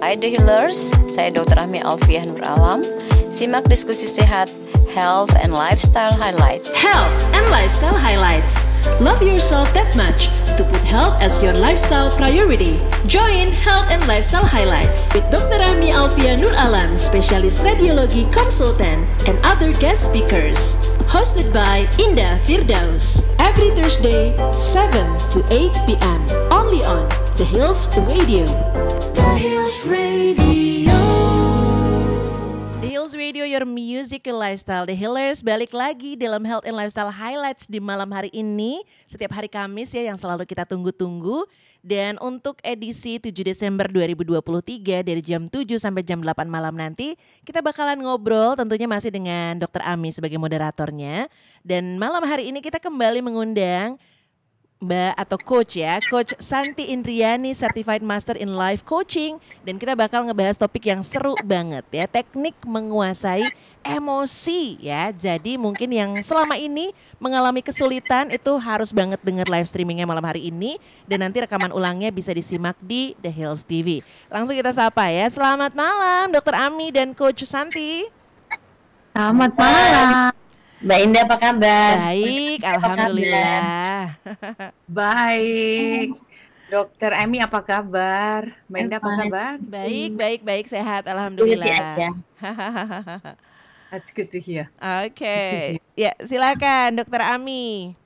Hai The Healers, saya Dr. Ami Alfiah Nur Alam. Simak diskusi sehat, health and lifestyle highlights. Health and lifestyle highlights. Love yourself that much to put health as your lifestyle priority. Join Health and Lifestyle Highlights with Dr. Ami Alfiah Nur Alam, specialist radiology consultant, and other guest speakers. Hosted by Indah Firdaus. Every Thursday, 7 to 8 p.m. Only on The Hills Radio. The Hills Radio. The Hills Radio, your music lifestyle. The Healers balik lagi dalam Health and Lifestyle Highlights di malam hari ini. Setiap hari Kamis ya, yang selalu kita tunggu-tunggu. Dan untuk edisi 7 Desember 2023 dari jam 7 sampai jam 8 malam nanti, kita bakalan ngobrol tentunya masih dengan Dr. Ami sebagai moderatornya. Dan malam hari ini kita kembali mengundang Mbak atau Coach ya, Coach Santi Indriani, Certified Master in Life Coaching. Dan kita bakal ngebahas topik yang seru banget ya, teknik menguasai emosi ya. Jadi mungkin yang selama ini mengalami kesulitan itu harus banget dengar live streamingnya malam hari ini. Dan nanti rekaman ulangnya bisa disimak di The Hills TV. Langsung kita sapa ya, selamat malam Dr. Ami dan Coach Santi. Selamat malam. Mbak Indah apa kabar? Baik, alhamdulillah. Baik. Dokter Ami apa kabar? Mbak Indah apa kabar? Baik, sehat alhamdulillah. Aja. That's good to hear. Oke. Ya, silakan Dokter Ami.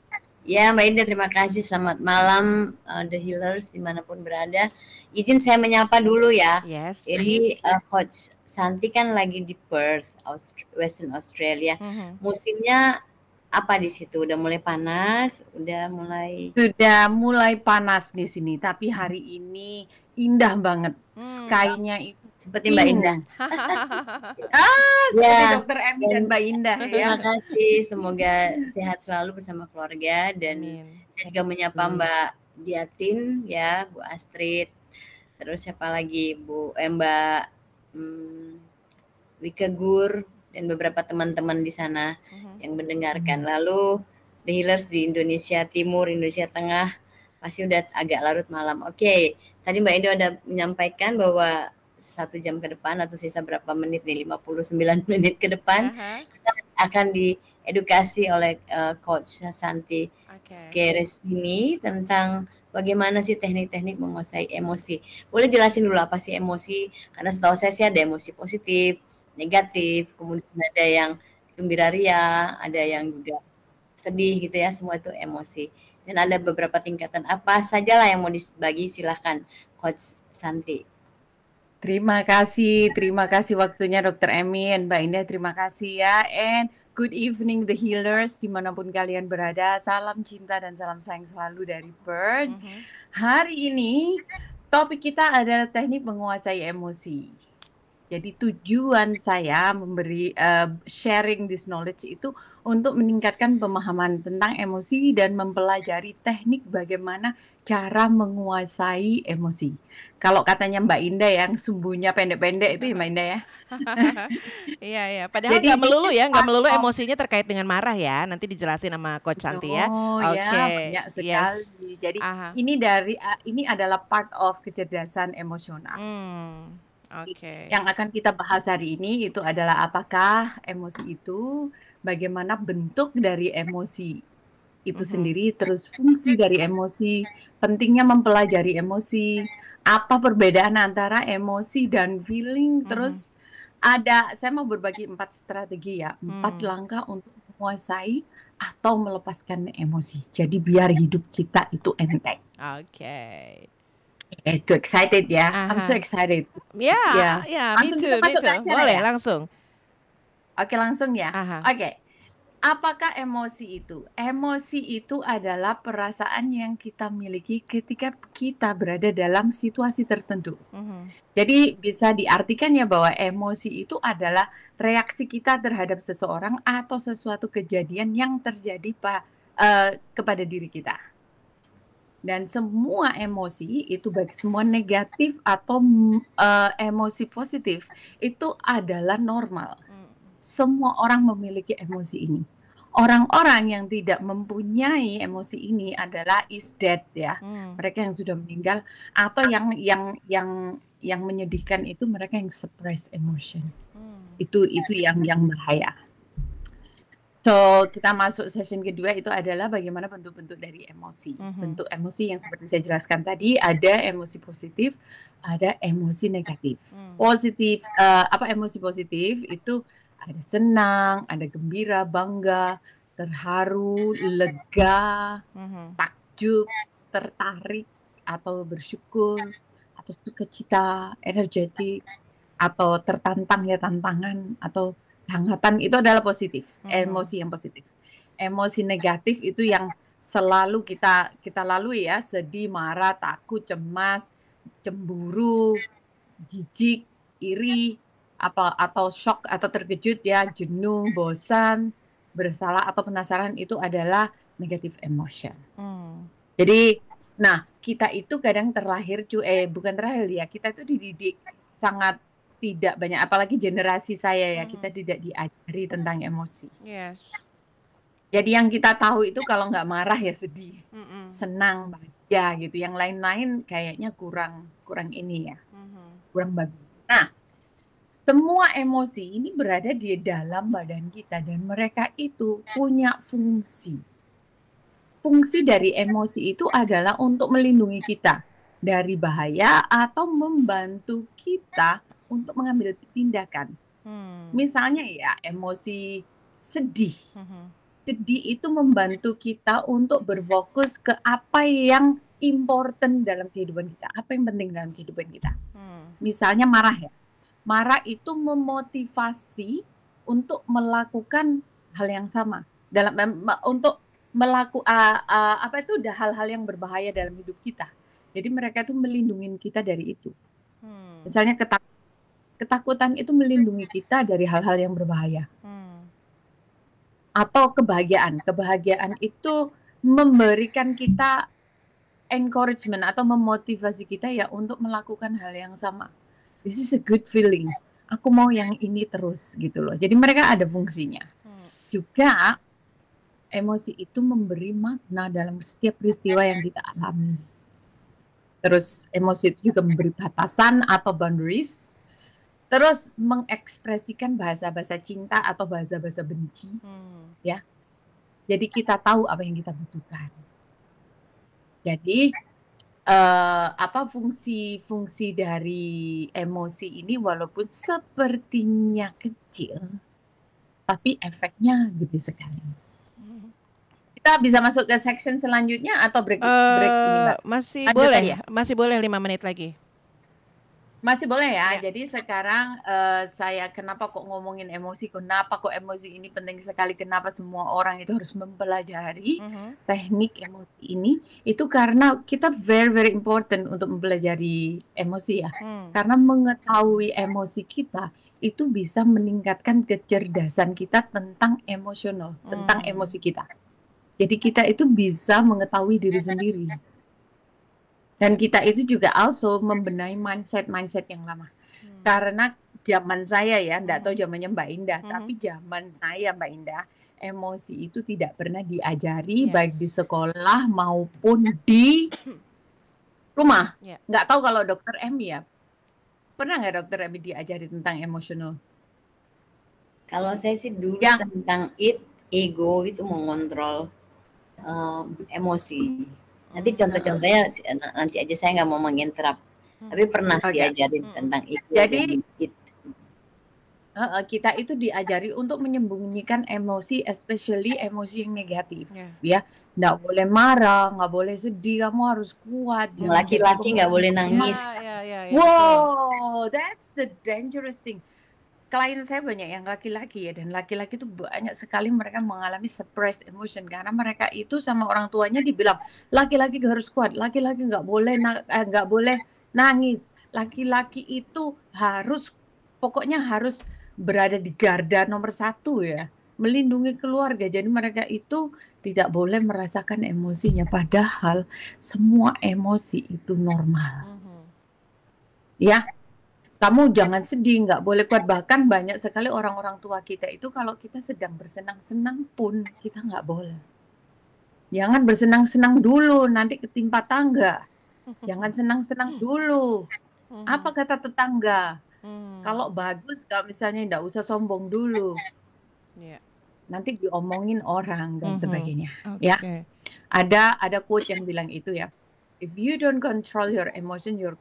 Ya Mbak Indah, terima kasih. Selamat malam The Healers dimanapun berada. Izin saya menyapa dulu ya. Yes. Jadi Coach Santi kan lagi di Perth, Western Australia. Musimnya apa di situ? Udah mulai panas? Sudah mulai panas di sini. Tapi hari ini indah banget. Sky-nya itu seperti Mbak Indah. Seperti Dokter Emi dan Mbak Indah ya. Terima kasih. Semoga sehat selalu bersama keluarga. Dan saya juga menyapa Mbak Diatin ya, Bu Astrid. Terus siapa lagi Mbak Wika Gur dan beberapa teman-teman di sana yang mendengarkan. Lalu The Healers di Indonesia Timur, Indonesia Tengah pasti udah agak larut malam. Oke, tadi Mbak Indah udah menyampaikan bahwa 1 jam ke depan atau sisa berapa menit nih, 59 menit ke depan kita akan diedukasi oleh Coach Santi Skeres ini tentang bagaimana sih teknik-teknik menguasai emosi. Boleh jelasin dulu apa sih emosi? Karena setahu saya sih ada emosi positif, negatif, kemudian ada yang gembira ria, ada yang juga sedih gitu ya, semua itu emosi. Dan ada beberapa tingkatan, apa sajalah yang mau dibagi, silahkan Coach Santi. Terima kasih waktunya Dr. Emi dan Mbak Indah, terima kasih ya. And good evening The Healers dimanapun kalian berada. Salam cinta dan salam sayang selalu dari Perth. Hari ini topik kita adalah teknik menguasai emosi. Jadi tujuan saya memberi sharing this knowledge itu untuk meningkatkan pemahaman tentang emosi dan mempelajari teknik bagaimana cara menguasai emosi. Kalau katanya Mbak Indah yang sumbunya pendek-pendek itu ya Mbak Indah ya. Iya. Padahal nggak melulu emosinya terkait dengan marah ya. Nanti dijelasin sama Coach Santi ya. Ya, banyak sekali. Jadi ini adalah part of kecerdasan emosional. Yang akan kita bahas hari ini itu adalah apakah emosi itu, bagaimana bentuk dari emosi itu sendiri, terus fungsi dari emosi, pentingnya mempelajari emosi, apa perbedaan antara emosi dan feeling, terus saya mau berbagi 4 strategi ya, 4 langkah untuk menguasai atau melepaskan emosi. Jadi biar hidup kita itu enteng. Too excited ya. I'm so excited. Yeah, me too. Boleh ya? Langsung. Oke, langsung ya. Oke. Apakah emosi itu? Emosi itu adalah perasaan yang kita miliki ketika kita berada dalam situasi tertentu. Jadi bisa diartikan ya bahwa emosi itu adalah reaksi kita terhadap seseorang atau sesuatu kejadian yang terjadi kepada diri kita. Dan semua emosi itu baik semua negatif atau emosi positif itu adalah normal. Semua orang memiliki emosi ini. Orang-orang yang tidak mempunyai emosi ini adalah is dead ya. Mereka yang sudah meninggal atau yang yang menyedihkan itu mereka yang suppress emotion. Itu yang bahaya. So, kita masuk session kedua itu adalah bagaimana bentuk-bentuk dari emosi. Bentuk emosi yang seperti saya jelaskan tadi, ada emosi positif, ada emosi negatif. Positif, emosi positif itu ada senang, ada gembira, bangga, terharu, lega, takjub, tertarik, atau bersyukur, atau sukacita, energetik, atau tertantang ya tantangan, atau kehangatan. Itu adalah positif, emosi yang positif. Emosi negatif itu yang selalu kita lalui ya, sedih, marah, takut, cemas, cemburu, jijik, iri, atau shock atau terkejut ya, jenuh, bosan, bersalah atau penasaran, itu adalah negative emotion. Jadi, nah kita itu kadang bukan terlahir ya, kita itu dididik sangat tidak banyak, apalagi generasi saya ya, kita tidak diajari tentang emosi. Yes. Jadi yang kita tahu itu kalau nggak marah ya sedih, senang, bahagia gitu. Yang lain-lain kayaknya kurang ini ya, kurang bagus. Nah, semua emosi ini berada di dalam badan kita dan mereka itu punya fungsi. Fungsi dari emosi itu adalah untuk melindungi kita dari bahaya atau membantu kita untuk mengambil tindakan. Misalnya ya, emosi sedih. Sedih itu membantu kita untuk berfokus ke apa yang important dalam kehidupan kita, apa yang penting dalam kehidupan kita. Misalnya marah ya. Marah itu memotivasi untuk melakukan hal yang sama, untuk melakukan hal-hal yang berbahaya dalam hidup kita. Jadi mereka itu melindungi kita dari itu. Misalnya ketakutan itu melindungi kita dari hal-hal yang berbahaya. Atau kebahagiaan itu memberikan kita encouragement atau memotivasi kita ya untuk melakukan hal yang sama. This is a good feeling. Aku mau yang ini terus gitu loh. Jadi mereka ada fungsinya. Juga emosi itu memberi makna dalam setiap peristiwa yang kita alami. Terus emosi itu juga memberi batasan atau boundaries. Terus mengekspresikan bahasa-bahasa cinta atau bahasa-bahasa benci, ya. Jadi kita tahu apa yang kita butuhkan. Jadi fungsi dari emosi ini walaupun sepertinya kecil, tapi efeknya gede sekali. Kita bisa masuk ke section selanjutnya atau break ini, Mbak? Masih boleh 5 menit lagi. Masih boleh ya. Jadi sekarang saya kenapa kok ngomongin emosi, kenapa kok emosi ini penting sekali, kenapa semua orang itu harus mempelajari teknik emosi ini, itu karena kita very important untuk mempelajari emosi ya. Karena mengetahui emosi kita itu bisa meningkatkan kecerdasan kita tentang emosional, tentang emosi kita. Jadi kita itu bisa mengetahui diri sendiri. Dan kita itu juga also membenahi mindset yang lama. Karena zaman saya ya, enggak tahu zamannya Mbak Indah, tapi zaman saya Mbak Indah, emosi itu tidak pernah diajari baik di sekolah maupun di rumah. Enggak tahu kalau Dokter Emi ya. Pernah nggak Dokter Emi diajari tentang emosional? Kalau saya sih dulu tentang ego itu mengontrol emosi. Nanti contoh-contohnya nanti aja, saya nggak mau menginterrupt. Tapi pernah diajarin tentang itu. Jadi kita itu diajari untuk menyembunyikan emosi, especially emosi yang negatif, ya. Nggak boleh marah, nggak boleh sedih, kamu harus kuat. Laki-laki nggak boleh nangis. Wow, that's the dangerous thing. Klien saya banyak yang laki-laki ya, dan laki-laki itu banyak sekali mereka mengalami suppressed emotion karena mereka itu sama orang tuanya dibilang laki-laki harus kuat, laki-laki nggak boleh nangis, laki-laki itu pokoknya harus berada di garda nomor 1 ya, melindungi keluarga. Jadi mereka itu tidak boleh merasakan emosinya, padahal semua emosi itu normal. Ya. Kamu jangan sedih, nggak boleh kuat. Bahkan banyak sekali orang-orang tua kita itu kalau kita sedang bersenang-senang pun kita nggak boleh. Jangan bersenang-senang dulu, nanti ketimpa tangga. Jangan senang-senang dulu. Apa kata tetangga? Kalau bagus, kalau misalnya nggak usah sombong dulu. Nanti diomongin orang dan sebagainya. Ya, ada quote yang bilang itu ya. If you don't control your emotion, your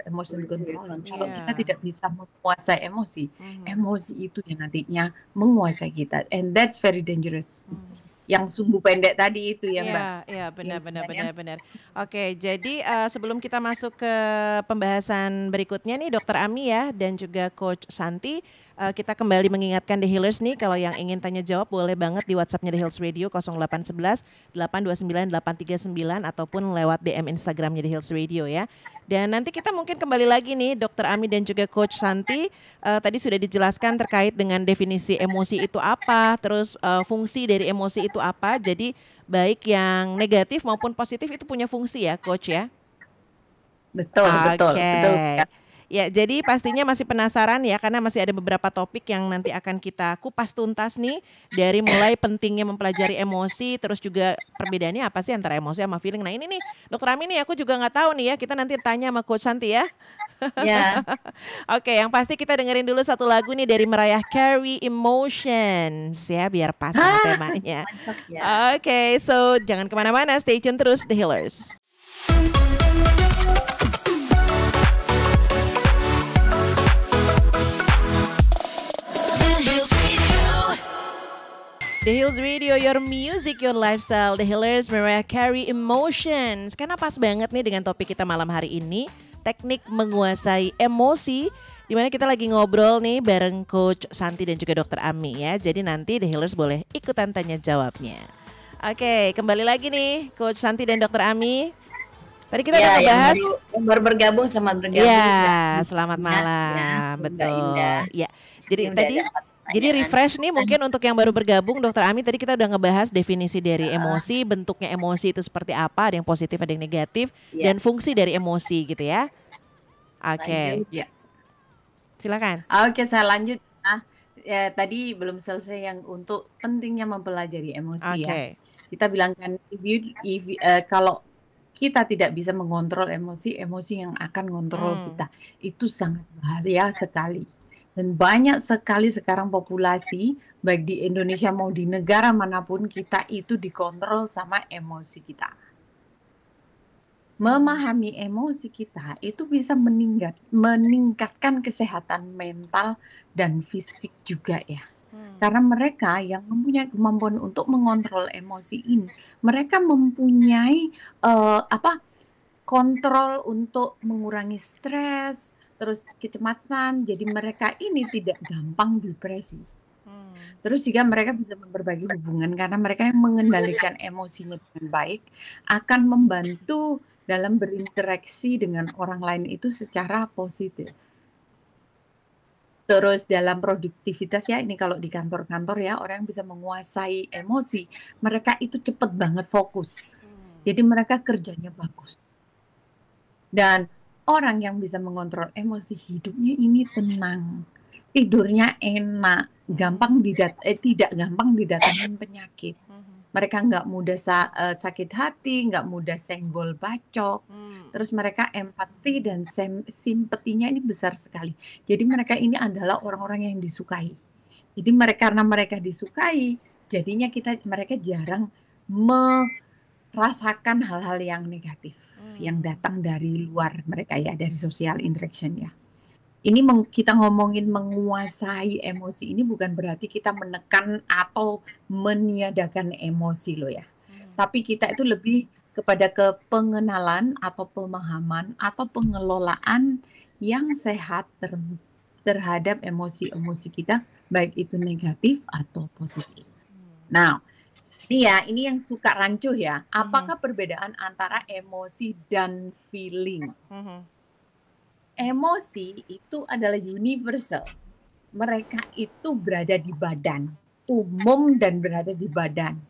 emotion control. Kalau kita tidak bisa menguasai emosi, emosi itu yang nantinya menguasai kita, and that's very dangerous. Yang sumbu pendek tadi itu ya Mbak. Iya, benar. Oke, jadi sebelum kita masuk ke pembahasan berikutnya nih Dokter Ami ya dan juga Coach Santi, kita kembali mengingatkan The Healers nih, kalau yang ingin tanya jawab boleh banget di WhatsApp-nya The Heals Radio 0811 829 839 ataupun lewat DM Instagram-nya The Heals Radio ya. Dan nanti kita mungkin kembali lagi nih Dokter Ami dan juga Coach Santi, tadi sudah dijelaskan terkait dengan definisi emosi itu apa, terus fungsi dari emosi itu apa. Jadi baik yang negatif maupun positif itu punya fungsi ya Coach ya. Betul. Ya, jadi pastinya masih penasaran ya, karena masih ada beberapa topik yang nanti akan kita kupas tuntas nih, dari mulai pentingnya mempelajari emosi, terus juga perbedaannya apa sih antara emosi sama feeling. Nah ini nih Dokter Ami nih, aku juga nggak tahu nih ya, kita nanti tanya sama Coach Santi ya. Ya. Oke, yang pasti kita dengerin dulu satu lagu nih dari Mariah Carey, Emotions ya, biar pas sama temanya. Oke, so jangan kemana-mana, stay tune terus The Healers. The Heals Radio, your music, your lifestyle. The Healers, Mariah Carey, Emotions. Karena pas banget nih dengan topik kita malam hari ini, teknik menguasai emosi, dimana kita lagi ngobrol nih bareng Coach Santi dan juga Dokter Ami ya. Jadi nanti The Healers boleh ikutan tanya jawabnya. Oke, kembali lagi nih Coach Santi dan Dokter Ami. Tadi kita udah ngebahas yang baru bergabung, selamat bergabung. Ya, selamat malam. Betul. Ya, jadi tadi jadi refresh nih mungkin untuk yang baru bergabung Dokter Ami, tadi kita udah ngebahas definisi dari emosi, bentuknya emosi itu seperti apa, ada yang positif ada yang negatif, dan fungsi dari emosi gitu ya. Oke. Silakan. Oke, saya lanjut. Ya, tadi belum selesai yang untuk pentingnya mempelajari emosi ya. Kita bilangkan kalau kita tidak bisa mengontrol emosi, emosi yang akan mengontrol kita. Itu sangat bahaya sekali. Dan banyak sekali sekarang populasi, baik di Indonesia mau di negara manapun, kita itu dikontrol sama emosi kita. Memahami emosi kita itu bisa meningkatkan kesehatan mental dan fisik juga ya. Karena mereka yang mempunyai kemampuan untuk mengontrol emosi ini, mereka mempunyai kontrol untuk mengurangi stres, terus kecemasan, jadi mereka ini tidak gampang depresi. Terus juga mereka bisa memperbaiki hubungan karena mereka yang mengendalikan emosinya dengan baik akan membantu dalam berinteraksi dengan orang lain itu secara positif. Terus dalam produktivitas ya, ini kalau di kantor-kantor ya, orang yang bisa menguasai emosi, mereka itu cepat banget fokus. Jadi mereka kerjanya bagus. Dan orang yang bisa mengontrol emosi, hidupnya ini tenang, tidurnya enak, tidak gampang didatangin penyakit. Mereka nggak mudah sakit hati, nggak mudah senggol bacok. Terus mereka empati dan simpatinya ini besar sekali. Jadi mereka ini adalah orang-orang yang disukai. Jadi karena mereka disukai, jadinya mereka jarang merasakan hal-hal yang negatif yang datang dari luar mereka ya, dari social interaction ya. Ini kita ngomongin menguasai emosi ini bukan berarti kita menekan atau meniadakan emosi loh ya. Tapi kita itu lebih kepada pengenalan atau pemahaman atau pengelolaan yang sehat terhadap emosi-emosi kita, baik itu negatif atau positif. Nah, ini yang suka rancuh ya. Apakah perbedaan antara emosi dan feeling? Emosi itu adalah universal. Mereka itu berada di badan, umum dan berada di badan.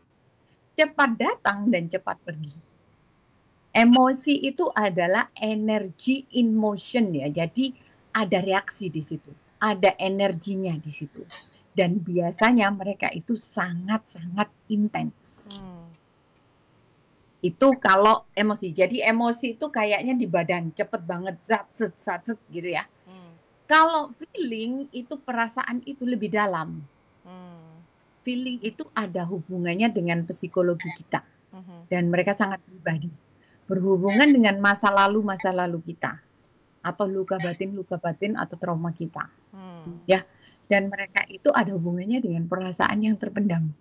Cepat datang dan cepat pergi. Emosi itu adalah energy in motion ya. Jadi ada reaksi di situ, ada energinya di situ. Dan biasanya mereka itu sangat-sangat intens. Itu kalau emosi. Jadi emosi itu kayaknya di badan, cepet banget, zat gitu ya. Kalau feeling itu perasaan itu lebih dalam. Feeling itu ada hubungannya dengan psikologi kita. Dan mereka sangat pribadi. Berhubungan dengan masa lalu kita. Atau luka batin atau trauma kita. Ya. Dan mereka itu ada hubungannya dengan perasaan yang terpendam.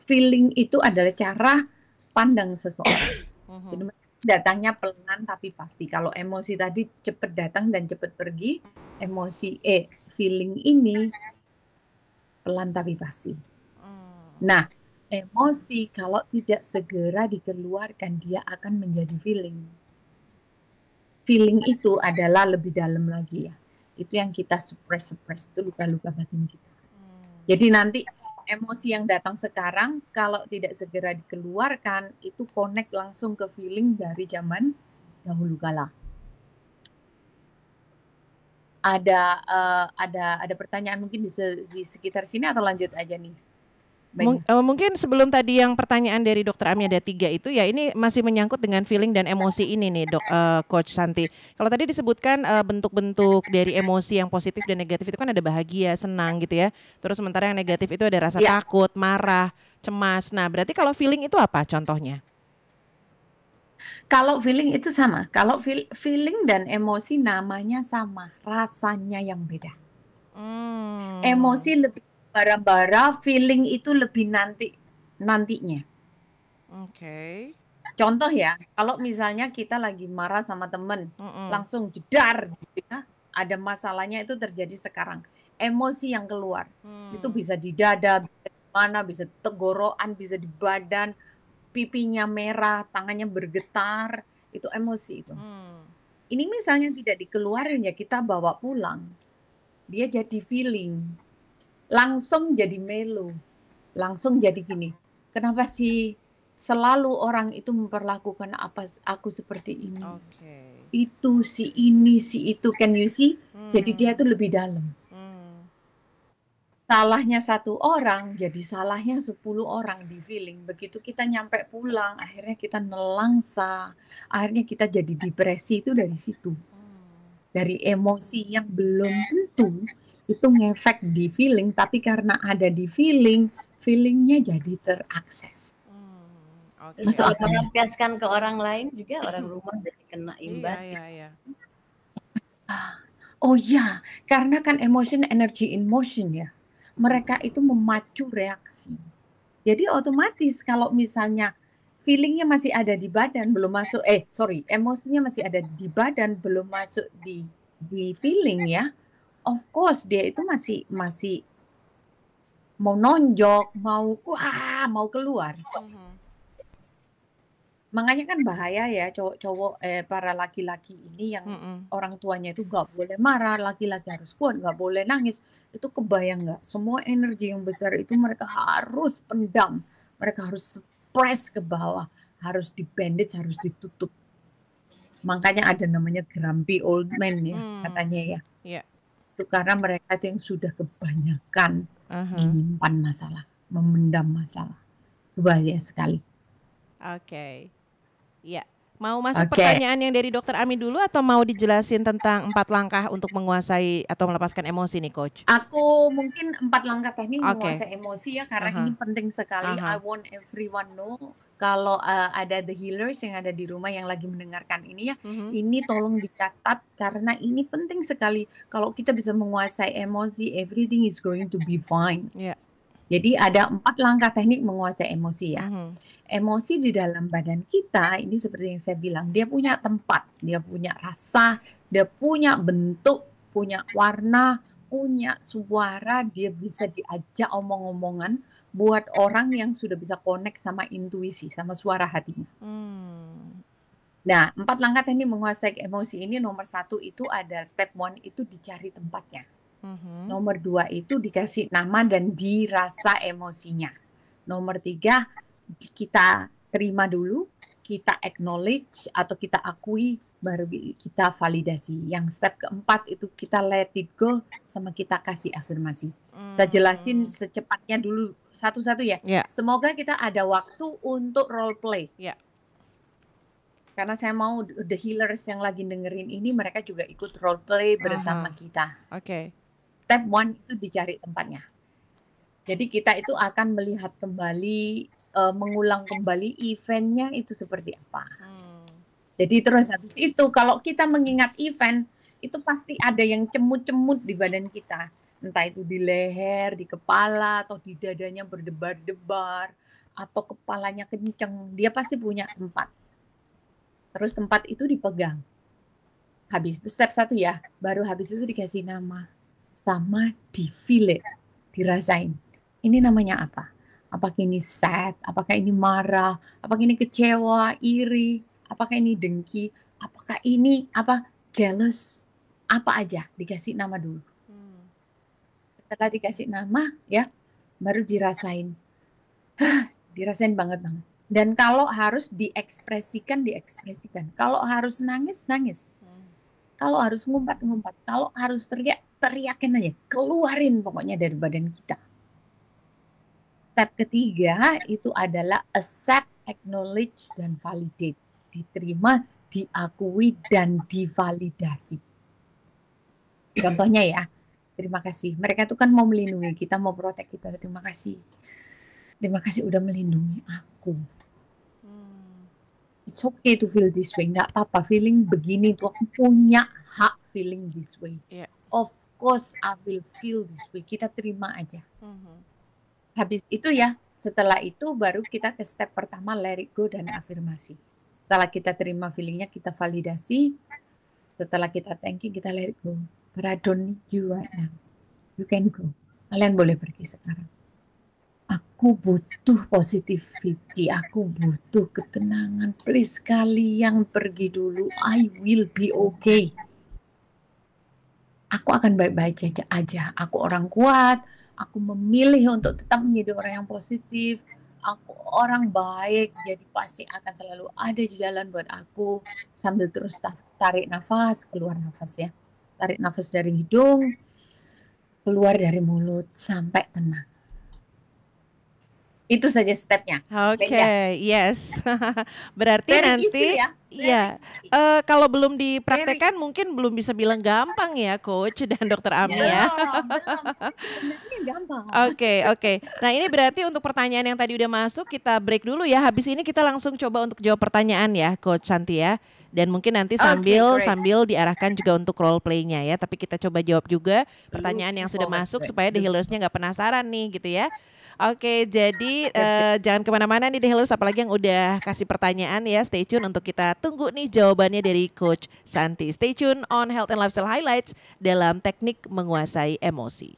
Feeling itu adalah cara pandang seseorang. Jadi datangnya pelan tapi pasti. Kalau emosi tadi cepat datang dan cepat pergi, feeling ini pelan tapi pasti. Nah, emosi kalau tidak segera dikeluarkan, dia akan menjadi feeling. Feeling itu adalah lebih dalam lagi ya. Itu yang kita suppress itu luka-luka batin kita. Jadi nanti emosi yang datang sekarang kalau tidak segera dikeluarkan itu connect langsung ke feeling dari zaman dahulu kala. Ada pertanyaan mungkin di sekitar sini atau lanjut aja nih? Mungkin sebelum tadi yang pertanyaan dari Dokter Ami ada 3 itu ya, ini masih menyangkut dengan feeling dan emosi ini nih Coach Santi. Kalau tadi disebutkan bentuk-bentuk dari emosi yang positif dan negatif itu kan ada bahagia, senang gitu ya. Terus sementara yang negatif itu ada rasa takut, marah, cemas. Nah berarti kalau feeling itu apa contohnya? Kalau feeling itu sama. Kalau feeling dan emosi namanya sama, rasanya yang beda. Emosi lebih bara-bara, feeling itu lebih nantinya. Oke. Contoh ya, kalau misalnya kita lagi marah sama temen, langsung jedar, gitu ya, ada masalahnya itu terjadi sekarang. Emosi yang keluar, itu bisa di dada, bisa di mana, bisa tenggorokan, bisa di badan, pipinya merah, tangannya bergetar, itu emosi itu. Ini misalnya tidak dikeluarin ya, kita bawa pulang, dia jadi feeling. Langsung jadi melo, langsung jadi gini. Kenapa sih selalu orang itu memperlakukan aku seperti ini? Itu si ini, si itu, can you see? Jadi dia tuh lebih dalam. Salahnya 1 orang, jadi salahnya 10 orang di feeling. Begitu kita nyampe pulang, akhirnya kita nelangsa, akhirnya kita jadi depresi itu dari situ. Dari emosi yang belum tentu itu ngefek di feeling, tapi karena ada di feelingnya jadi terakses. Kalau melampiaskan ke orang lain juga orang rumah jadi kena imbas. Oh ya, karena kan emotion, energy in motion ya. Mereka itu memacu reaksi. Jadi otomatis kalau misalnya feelingnya masih ada di badan, belum masuk, emosinya masih ada di badan, belum masuk di feeling ya. Of course dia itu masih mau nonjok, mau keluar. Makanya kan bahaya ya cowok-cowok para laki-laki ini yang orang tuanya itu nggak boleh marah, laki-laki harus kuat, nggak boleh nangis. Itu kebayang nggak? Semua energi yang besar itu mereka harus pendam, mereka harus suppress ke bawah, harus di-bandage, harus ditutup. Makanya ada namanya grumpy old man ya katanya ya. Itu karena mereka itu yang sudah kebanyakan menyimpan masalah, memendam masalah. Itu bahaya sekali. Oke. Ya, mau masuk pertanyaan yang dari Dokter Ami dulu atau mau dijelasin tentang 4 langkah untuk menguasai atau melepaskan emosi nih Coach? Aku mungkin 4 langkah teknik menguasai emosi ya, karena ini penting sekali. I want everyone know. Kalau ada the healers yang ada di rumah yang lagi mendengarkan ini ya, ini tolong dicatat karena ini penting sekali. Kalau kita bisa menguasai emosi, everything is going to be fine. Jadi ada 4 langkah teknik menguasai emosi ya. Emosi di dalam badan kita ini seperti yang saya bilang, dia punya tempat, dia punya rasa, dia punya bentuk, punya warna, punya suara, dia bisa diajak omong-omongan buat orang yang sudah bisa connect sama intuisi, sama suara hatinya. Nah, 4 langkah teknik menguasai emosi ini, nomor 1 itu ada step 1 itu dicari tempatnya. Nomor 2 itu dikasih nama dan dirasa emosinya. Nomor 3 kita terima dulu, kita acknowledge atau kita akui, baru kita validasi. Yang step keempat itu kita let it go sama kita kasih afirmasi. Saya jelasin secepatnya dulu satu-satu ya. Semoga kita ada waktu untuk role play. Karena saya mau the healers yang lagi dengerin ini mereka juga ikut role play bersama kita. Oke. Step 1 itu dicari tempatnya. Jadi kita itu akan melihat kembali, mengulang kembali eventnya itu seperti apa. Jadi terus habis itu kalau kita mengingat event, itu pasti ada yang cemut-cemut di badan kita. Entah itu di leher, di kepala, atau di dadanya berdebar-debar, atau kepalanya kenceng. Dia pasti punya tempat. Terus tempat itu dipegang. Habis itu step 1 ya, baru habis itu dikasih nama. Sama di-feel it, dirasain. Ini namanya apa? Apakah ini sad? Apakah ini marah? Apakah ini kecewa, iri? Apakah ini dengki? Apakah ini jealous? Apa aja, dikasih nama dulu. Setelah dikasih nama ya, baru dirasain. Dirasain banget. Dan kalau harus diekspresikan. Kalau harus nangis. Kalau harus ngumpat. Kalau harus teriakin aja. Keluarin pokoknya dari badan kita. Step ketiga itu adalah accept, acknowledge, dan validate. Diterima, diakui, dan divalidasi. Contohnya ya, terima kasih. Mereka itu kan mau melindungi kita, mau protek kita. Terima kasih. Terima kasih udah melindungi aku. It's okay to feel this way. Nggak apa-apa. Feeling begini tuh aku punya hak feeling this way. Yeah. Of course I will feel this way. Kita terima aja. Habis itu ya, setelah itu baru kita ke step pertama, let it go dan afirmasi. Setelah kita terima feelingnya, kita validasi. Setelah kita thank you, kita let it go. But I don't need you right now. You can go. Kalian boleh pergi sekarang. Aku butuh positivity, aku butuh ketenangan. Please kalian pergi dulu. I will be okay. Aku akan baik-baik aja. Aku orang kuat. Aku memilih untuk tetap menjadi orang yang positif. Aku orang baik, jadi pasti akan selalu ada di jalan buat aku. Sambil terus tarik nafas, keluar nafas ya. Tarik nafas dari hidung, keluar dari mulut sampai tenang. Itu saja stepnya. Oke, yes. Berarti Very nanti, easy ya. ya, kalau belum dipraktekkan mungkin belum bisa bilang gampang ya, Coach dan Dokter Ami ya. Belum. Sebenarnya gampang. Oke. Nah ini berarti untuk pertanyaan yang tadi udah masuk kita break dulu ya. Habis ini kita langsung coba untuk jawab pertanyaan ya, Coach Santi ya. Dan mungkin nanti sambil diarahkan juga untuk role play-nya ya. Tapi kita coba jawab juga pertanyaan yang sudah masuk supaya The Healers-nya nggak penasaran nih gitu ya. Oke, jadi jangan kemana-mana nih The Healers, apalagi yang udah kasih pertanyaan ya. Stay tune untuk kita tunggu nih jawabannya dari Coach Santi. Stay tune on Health and Lifestyle Highlights dalam teknik menguasai emosi.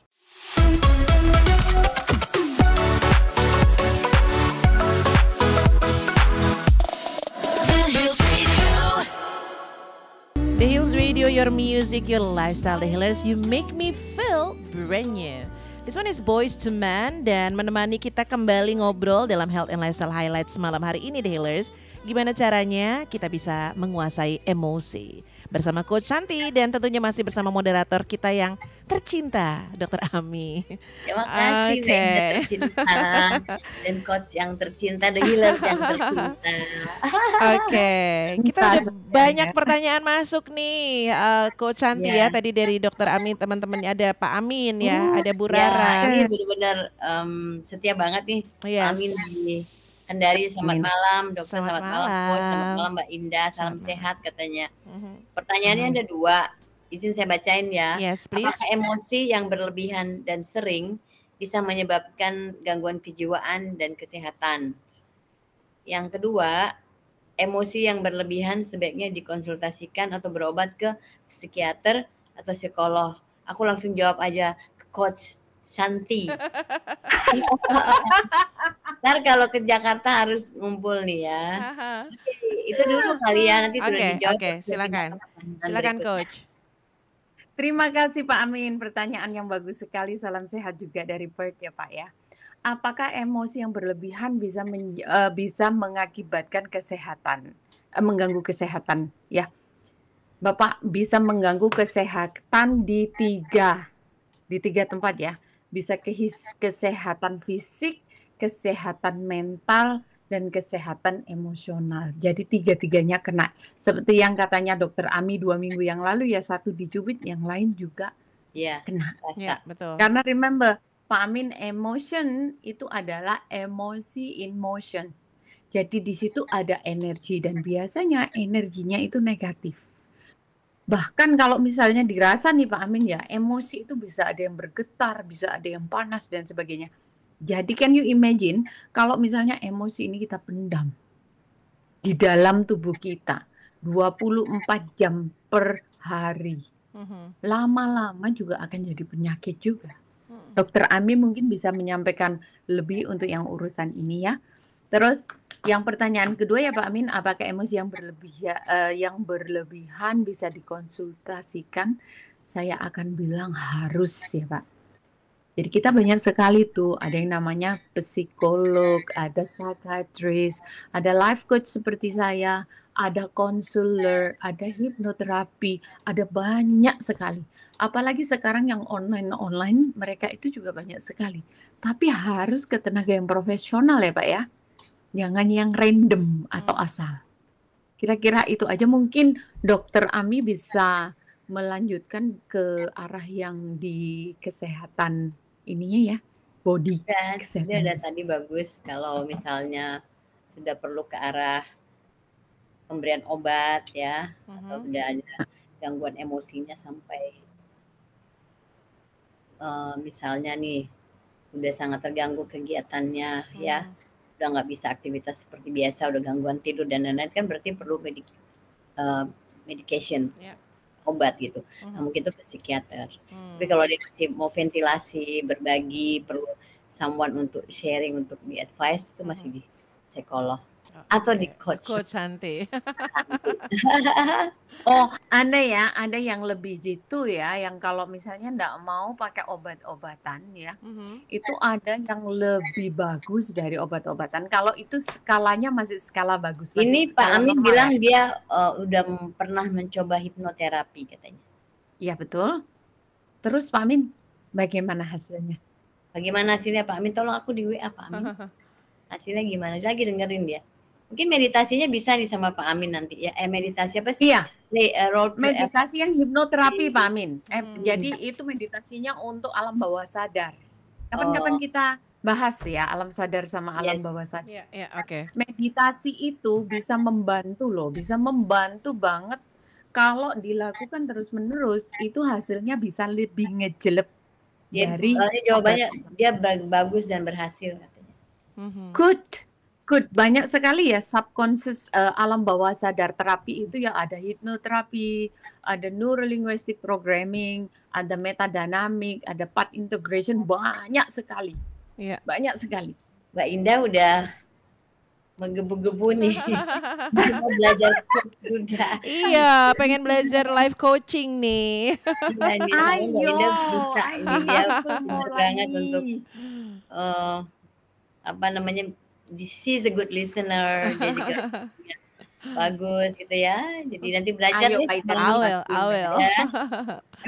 The Hills Radio, your music, your lifestyle. The Healers, you make me feel brand new. This one is Boys to Men dan menemani kita kembali ngobrol dalam Health and Lifestyle Highlights malam hari ini The Healers. Gimana caranya kita bisa menguasai emosi bersama Coach Santi dan tentunya masih bersama moderator kita yang tercinta Dr. Ami. Terima kasih yang tercinta dan Coach yang tercinta, The Healers yang tercinta. Oke, kita ada banyak pertanyaan masuk nih Coach Santi ya. Tadi dari Dr. Ami, teman-temannya ada Pak Amin ya, ada Bu Rara. Ini benar-benar setia banget nih Pak Amin di Kendari. Selamat malam Dokter, selamat malam Coach, selamat malam Mbak Indah, salam sehat katanya. Pertanyaannya ada 2, izin saya bacain ya. Yes, please. Apakah emosi yang berlebihan dan sering bisa menyebabkan gangguan kejiwaan dan kesehatan? Yang kedua, emosi yang berlebihan sebaiknya dikonsultasikan atau berobat ke psikiater atau psikolog. Aku langsung jawab aja ke Coach Santi. Ntar kalau ke Jakarta harus ngumpul nih ya. Itu dulu kali ya, nanti sudah dijawab. Oke, silakan Coach. Terima kasih Pak Amin, pertanyaan yang bagus sekali. Salam sehat juga dari Perth ya Pak ya. Apakah emosi yang berlebihan bisa mengakibatkan kesehatan, mengganggu kesehatan ya? Bapak, bisa mengganggu kesehatan di tiga tempat ya. Bisa kesehatan fisik, kesehatan mental, dan kesehatan emosional. Jadi tiga-tiganya kena. Seperti yang katanya Dokter Ami 2 minggu yang lalu ya, satu dicubit, yang lain juga kena. Ya, betul. Karena remember, Pak Amin, emotion itu adalah emosi in motion. Jadi di situ ada energi dan biasanya energinya itu negatif. Bahkan kalau misalnya dirasa nih Pak Amin ya, emosi itu bisa ada yang bergetar, bisa ada yang panas dan sebagainya. Jadi can you imagine kalau misalnya emosi ini kita pendam di dalam tubuh kita 24 jam per hari. Lama-lama juga akan jadi penyakit juga. Dokter Ami mungkin bisa menyampaikan lebih untuk yang urusan ini ya. Terus yang pertanyaan kedua ya Pak Amin, apakah emosi yang berlebihan bisa dikonsultasikan? Saya akan bilang harus ya Pak. Jadi kita banyak sekali tuh, ada yang namanya psikolog, ada psychiatrist, ada life coach seperti saya, ada konselor, ada hipnoterapi, ada banyak sekali. Apalagi sekarang yang online mereka itu juga banyak sekali. Tapi harus ke tenaga yang profesional ya Pak ya. Jangan yang random atau asal. Kira-kira itu aja, mungkin Dokter Ami bisa melanjutkan ke arah yang di kesehatan ininya ya, body. Dia udah tadi bagus kalau misalnya sudah perlu ke arah pemberian obat ya, atau sudah ada gangguan emosinya sampai misalnya nih udah sangat terganggu kegiatannya ya, udah nggak bisa aktivitas seperti biasa, udah gangguan tidur dan lain-lain, kan berarti perlu medication. Obat gitu. Nah, mungkin itu ke psikiater. Tapi kalau dia masih mau ventilasi, berbagi, perlu someone untuk sharing, untuk di advice, itu masih di psikolog atau di coach. Coach Santi. Oh, ada yang lebih gitu ya, yang kalau misalnya enggak mau pakai obat-obatan ya, itu ada yang lebih bagus dari obat-obatan. Kalau itu skalanya masih skala bagus. Ini Pak Amin bilang dia udah pernah mencoba hipnoterapi katanya. Iya betul. Terus Pak Amin, bagaimana hasilnya? Bagaimana hasilnya Pak Amin? Tolong aku di WA Pak Amin. Hasilnya gimana? Lagi dengerin dia. Mungkin meditasinya bisa nih sama Pak Amin nanti ya. Meditasi apa sih? Iya. Meditasi yang hipnoterapi Pak Amin. Jadi itu meditasinya untuk alam bawah sadar. Kapan-kapan kita bahas ya alam sadar sama alam bawah sadar. Oke. Meditasi itu bisa membantu loh, bisa membantu banget kalau dilakukan terus-menerus, itu hasilnya bisa lebih ngejelep dari jawabannya dia bagus dan berhasil katanya. Good. Banyak sekali ya subconscious alam bawah sadar terapi itu ya, ada hipnoterapi, ada neurolinguistic programming, ada metadynamic, ada path integration, banyak sekali. Iya. Banyak sekali. Mbak Indah udah menggebu-gebu nih. Mau belajar coach juga. Iya, pengen belajar life coaching nih. Ayo, Mbak Indah bisa ini, dia benar banget untuk she's a good listener, dia juga bagus gitu ya. Jadi nanti belajar nih. I will.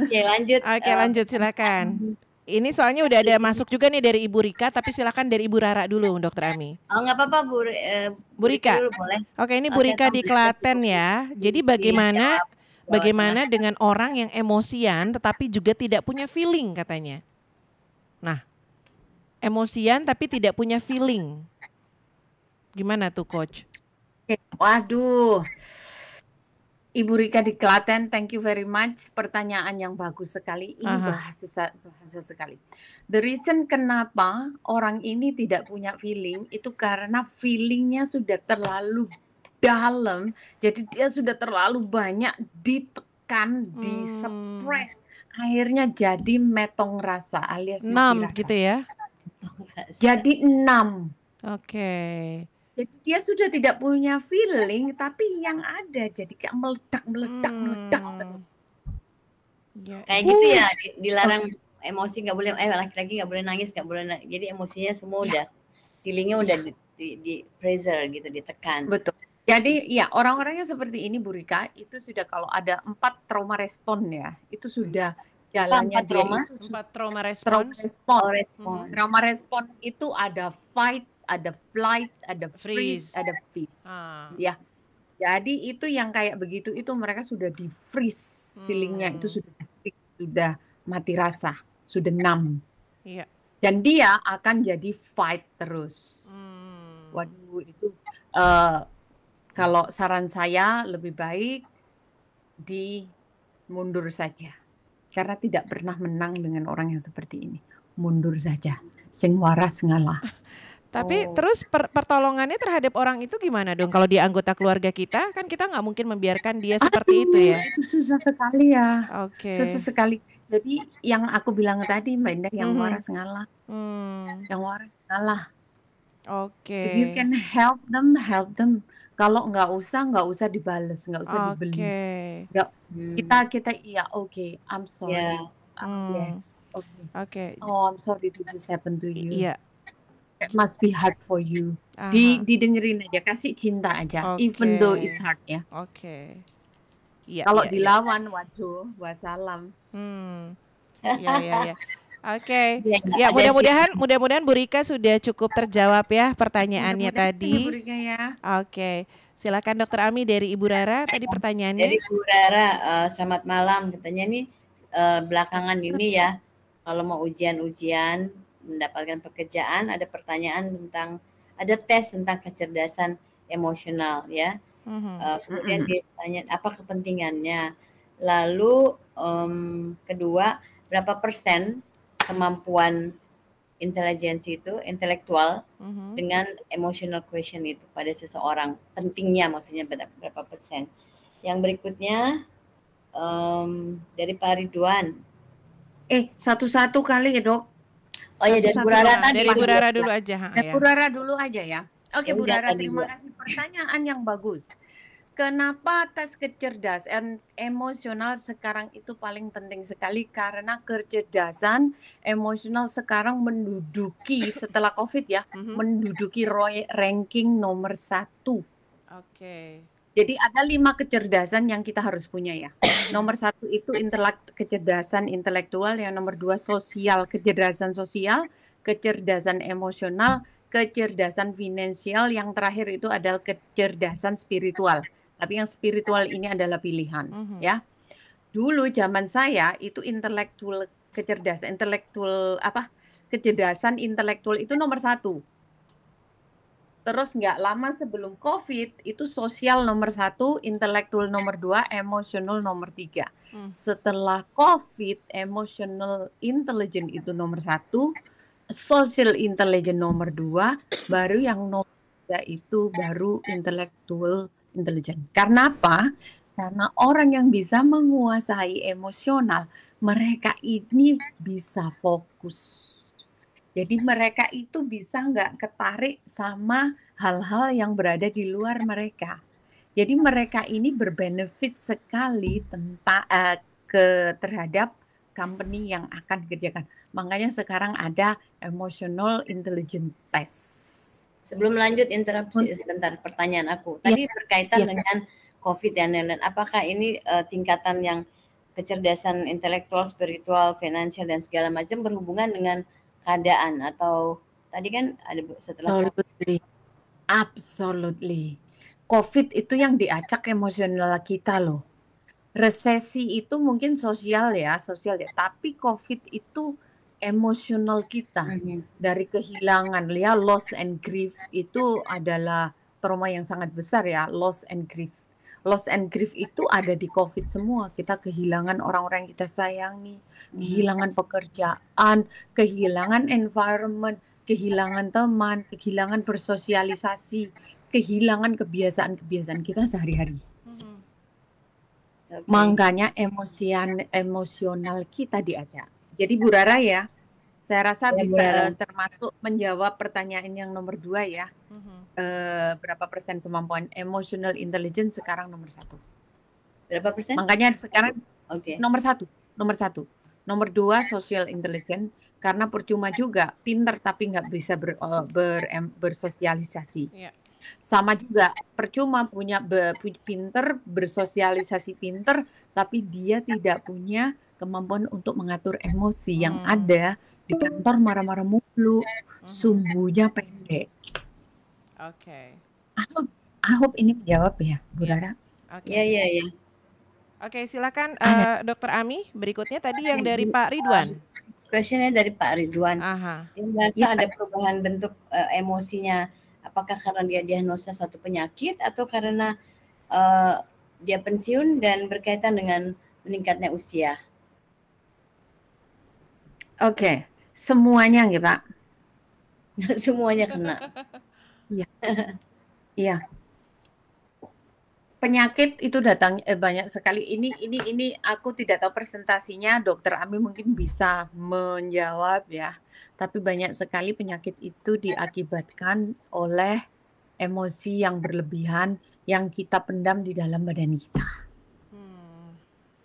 Oke, lanjut. Oke, lanjut silakan. Ini soalnya udah ada masuk juga nih dari Ibu Rika, tapi silakan dari Ibu Rara dulu, Dokter Ami. Oh, nggak apa-apa Bu Rika. Dulu, boleh. Oke, ini Bu Rika di Klaten ya. Jadi bagaimana dengan orang yang emosian tetapi juga tidak punya feeling katanya. Nah, emosian tapi tidak punya feeling. Gimana tuh Coach? Waduh, Ibu Rika di Klaten, thank you very much. Pertanyaan yang bagus sekali. Ini bahasa sekali. The reason kenapa orang ini tidak punya feeling itu karena feelingnya sudah terlalu dalam. Jadi dia sudah terlalu banyak ditekan, disuppress. Akhirnya jadi metong rasa alias mati rasa. Gitu ya? Jadi 6. Oke. Jadi dia sudah tidak punya feeling, tapi yang ada jadi kayak meledak. Kayak gitu ya, dilarang emosi, nggak boleh, laki-laki nggak boleh nangis, nggak boleh jadi emosinya semua udah, feelingnya udah di pressure gitu, ditekan. Betul. Jadi ya orang-orangnya seperti ini Bu Rika, itu sudah kalau ada 4 trauma respon ya, itu sudah jalannya dia. 4 trauma respon. Trauma respon itu ada fight, ada flight, ada freeze, ada feast. Ya. Jadi itu yang kayak begitu itu mereka sudah di freeze feelingnya, itu sudah mati rasa, sudah numb. Iya. Dan dia akan jadi fight terus. Waduh, itu kalau saran saya lebih baik mundur saja. Karena tidak pernah menang dengan orang yang seperti ini. Mundur saja. Sing waras ngalah. Tapi terus pertolongannya terhadap orang itu gimana dong? Kalau dia anggota keluarga kita, kan kita nggak mungkin membiarkan dia seperti itu ya. Itu susah sekali ya. Oke. Susah sekali. Jadi yang aku bilang tadi Mbak Indah, yang waras ngalah. Yang waras ngalah. Oke. If you can help them, help them. Kalau nggak usah dibales, nggak usah dibeli. Kita iya oke, I'm sorry. Yes, okay. Oh, I'm sorry this has happened to you. Iya. It must be hard for you. Didengerin aja, kasih cinta aja, even though it's hard ya. Oke. Iya. Kalau dilawan, waduh, wassalam. Iya. Oke. Ya, mudah-mudahan Bu Rika sudah cukup terjawab ya pertanyaannya tadi. Bu Rika ya. Oke. Silakan Dokter Ami dari Ibu Rara tadi pertanyaannya. Dari Ibu Rara, selamat malam. Katanya nih belakangan ini ya, kalau mau ujian mendapatkan pekerjaan, ada pertanyaan ada tes tentang kecerdasan emosional ya. Kemudian ditanya apa kepentingannya. Lalu kedua, berapa persen kemampuan intelijensi itu intelektual dengan emotional question itu pada seseorang, pentingnya maksudnya berapa persen. Yang berikutnya dari Pak Ridwan. Satu-satu kali ya Dok. Oh ya, dari Bu Rara tadi. Dari Bu Rara dulu aja. Bu Rara dulu aja ya. Oke Bu Rara, terima kasih pertanyaan yang bagus. Kenapa tes kecerdasan emosional sekarang itu paling penting sekali? Karena kecerdasan emosional sekarang menduduki setelah COVID ya, menduduki ranking nomor 1. Oke. Jadi ada 5 kecerdasan yang kita harus punya ya. Nomor 1 itu kecerdasan intelektual, yang nomor 2 kecerdasan sosial, kecerdasan emosional, kecerdasan finansial, yang terakhir itu adalah kecerdasan spiritual. Tapi yang spiritual ini adalah pilihan, ya. Dulu zaman saya itu kecerdasan intelektual itu nomor 1. Terus nggak lama sebelum COVID itu sosial nomor 1, intelektual nomor 2, emosional nomor 3. Setelah COVID, emotional intelligence itu nomor 1, social intelligence nomor 2, baru yang nomor 3 itu baru intellectual intelligence. Karena apa? Karena orang yang bisa menguasai emosional, mereka ini bisa fokus. Jadi mereka itu bisa nggak ketarik sama hal-hal yang berada di luar mereka. Jadi mereka ini berbenefit sekali terhadap company yang akan dikerjakan. Makanya sekarang ada emotional intelligence test. Sebelum lanjut, interupsi sebentar pertanyaan aku. Tadi berkaitan dengan COVID dan lain-lain. Apakah ini tingkatan yang kecerdasan intelektual, spiritual, finansial dan segala macam berhubungan dengan keadaan, atau tadi kan ada setelah Absolutely. COVID itu yang diacak emosional kita loh. Resesi itu mungkin sosial ya, tapi COVID itu emosional kita. Dari kehilangan, ya, loss and grief itu adalah trauma yang sangat besar ya, loss and grief. Loss and grief itu ada di COVID semua. Kita kehilangan orang-orang yang kita sayangi, kehilangan pekerjaan, kehilangan environment, kehilangan teman, kehilangan bersosialisasi, kehilangan kebiasaan-kebiasaan kita sehari-hari. Makanya emosional kita diajak. Jadi Bu Rara ya, saya rasa bisa termasuk menjawab pertanyaan yang nomor 2 ya. Berapa persen kemampuan emotional intelligence sekarang nomor 1. Berapa persen? Makanya sekarang nomor 1. Nomor 2 social intelligence, karena percuma juga pinter tapi nggak bisa bersosialisasi. Sama juga percuma punya pinter, bersosialisasi pinter, tapi dia tidak punya kemampuan untuk mengatur emosi. Yang ada di kantor marah-marah mulu, sumbunya pendek. Oke. I hope ini menjawab ya, Bu Rara. Iya. Oke, silakan Dokter Ami. Berikutnya tadi yang dari Pak Ridwan. Questionnya dari Pak Ridwan. Dia merasa ada perubahan bentuk emosinya. Apakah karena dia diagnosa suatu penyakit atau karena dia pensiun dan berkaitan dengan meningkatnya usia? Oke, semuanya nggih Pak. Semuanya kena. Iya. Penyakit itu datang banyak sekali. Ini aku tidak tahu presentasinya. Dokter Ami mungkin bisa menjawab ya. Tapi banyak sekali penyakit itu diakibatkan oleh emosi yang berlebihan yang kita pendam di dalam badan kita.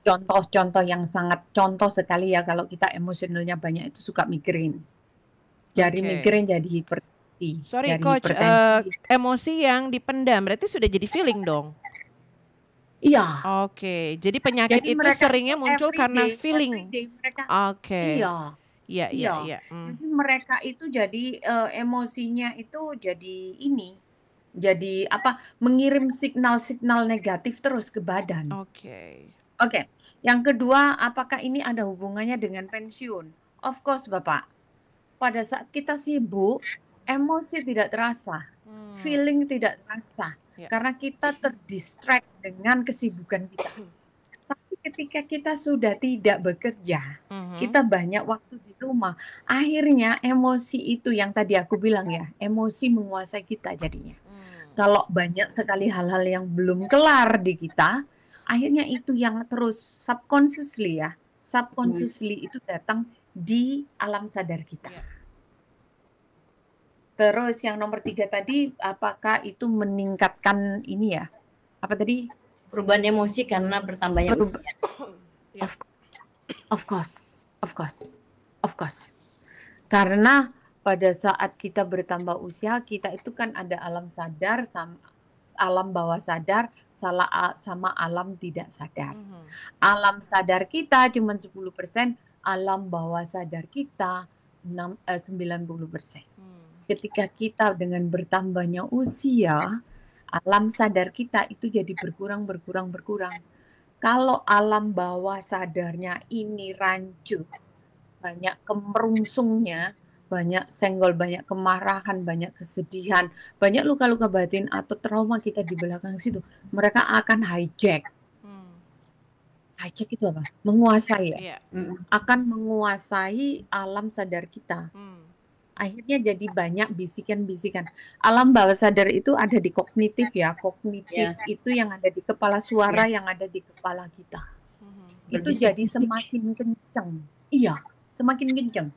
Contoh-contoh yang sangat contoh sekali ya, kalau kita emosionalnya banyak itu suka migrain. Dari migrain jadi hipertensi. Sorry dari Coach, hipertensi. Emosi yang dipendam berarti sudah jadi feeling dong? Iya. Oke, jadi penyakit itu seringnya muncul karena feeling. Oke. Iya. Jadi mereka itu jadi emosinya itu jadi jadi apa? Mengirim signal-signal negatif terus ke badan. Oke. Yang kedua, apakah ini ada hubungannya dengan pensiun? Of course, Bapak. Pada saat kita sibuk, emosi tidak terasa, feeling tidak terasa. Karena kita terdistract dengan kesibukan kita. Tapi ketika kita sudah tidak bekerja, kita banyak waktu di rumah, akhirnya emosi itu yang tadi aku bilang ya, emosi menguasai kita jadinya. Kalau banyak sekali hal-hal yang belum kelar di kita, akhirnya itu yang terus subconsciously itu datang di alam sadar kita. Terus yang nomor 3 tadi, apakah itu meningkatkan ini ya? Apa tadi? Perubahan emosi karena bertambahnya usia. Of course. Karena pada saat kita bertambah usia, kita itu kan ada alam sadar sama alam bawah sadar sama alam tidak sadar. Alam sadar kita cuma 10%, alam bawah sadar kita 90%. Ketika kita dengan bertambahnya usia, alam sadar kita itu jadi berkurang. Kalau alam bawah sadarnya ini rancu, banyak kemerungsungnya, banyak senggol, banyak kemarahan, banyak kesedihan, banyak luka-luka batin atau trauma kita di belakang situ, mereka akan hijack. Hijack itu apa? Menguasai ya. Akan menguasai alam sadar kita. Akhirnya jadi banyak bisikan-bisikan. Alam bawah sadar itu ada di kognitif ya. Kognitif itu yang ada di kepala suara, yang ada di kepala kita. Itu jadi semakin kencang. Iya, semakin kencang.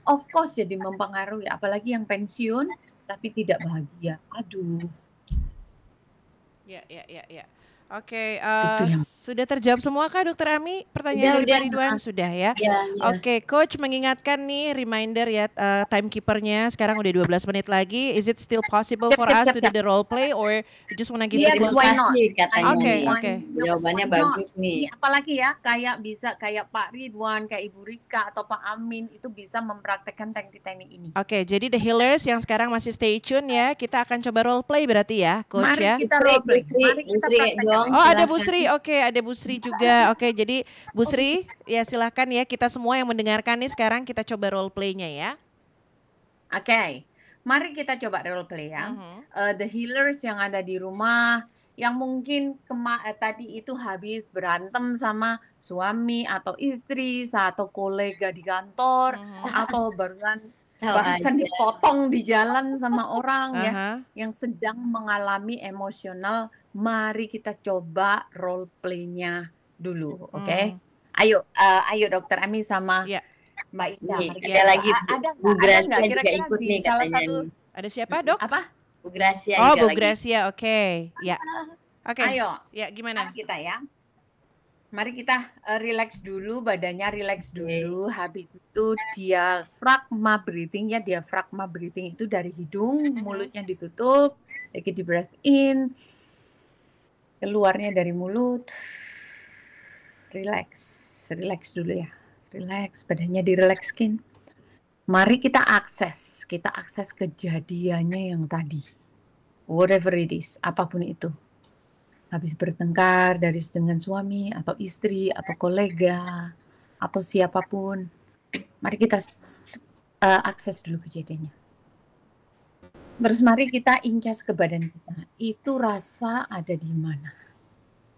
Of course jadi mempengaruhi, apalagi yang pensiun tapi tidak bahagia. Aduh. Ya. Oke, sudah terjawab semua kah Dokter Ami? Pertanyaan dari Pak Ridwan sudah ya? Oke, Coach mengingatkan nih, reminder ya, timekeepernya sekarang udah 12 menit lagi. Is it still possible for us to do the role play or you just wanna give it a why not? Oke. Jawabannya bagus nih. Apalagi ya, kayak Pak Ridwan, kayak Ibu Rika atau Pak Amin itu bisa mempraktekkan teknik-teknik ini. Oke, jadi the healers yang sekarang masih stay tune ya, kita akan coba role play berarti ya, Coach. Mari ya. Kita role play. Mari kita praktekkan. Ada Bu Sri. Oke, ada Bu Sri juga. Oke, jadi Bu Sri, ya silahkan ya, kita semua yang mendengarkan nih sekarang kita coba role play-nya ya. Oke, mari kita coba role play ya. The healers yang ada di rumah, yang mungkin tadi itu habis berantem sama suami atau istri atau kolega di kantor, atau barusan dipotong di jalan sama orang ya, yang sedang mengalami emosional. Mari kita coba role play-nya dulu, oke? Ayo Dokter Ami sama Mbak Ida. Ada lagi Bu Gracia juga ikut nih katanya. Ada siapa Dok? Apa? Bu Gracia. Bu Gracia, oke. Ya. Oke. Ayo. Ya, gimana? Kita ya. Mari kita relax dulu, badannya relax dulu. Habis itu diafragma breathing ya, diafragma breathing itu dari hidung, mulutnya ditutup, lagi di breath in, keluarnya dari mulut. Relax dulu ya. Relax, badannya direlaxkin. Mari kita akses kejadiannya yang tadi. whatever it is, apapun itu. Habis bertengkar dengan suami atau istri atau kolega atau siapapun, mari kita akses dulu kejadiannya. Terus mari kita incas ke badan kita. Itu rasa ada di mana?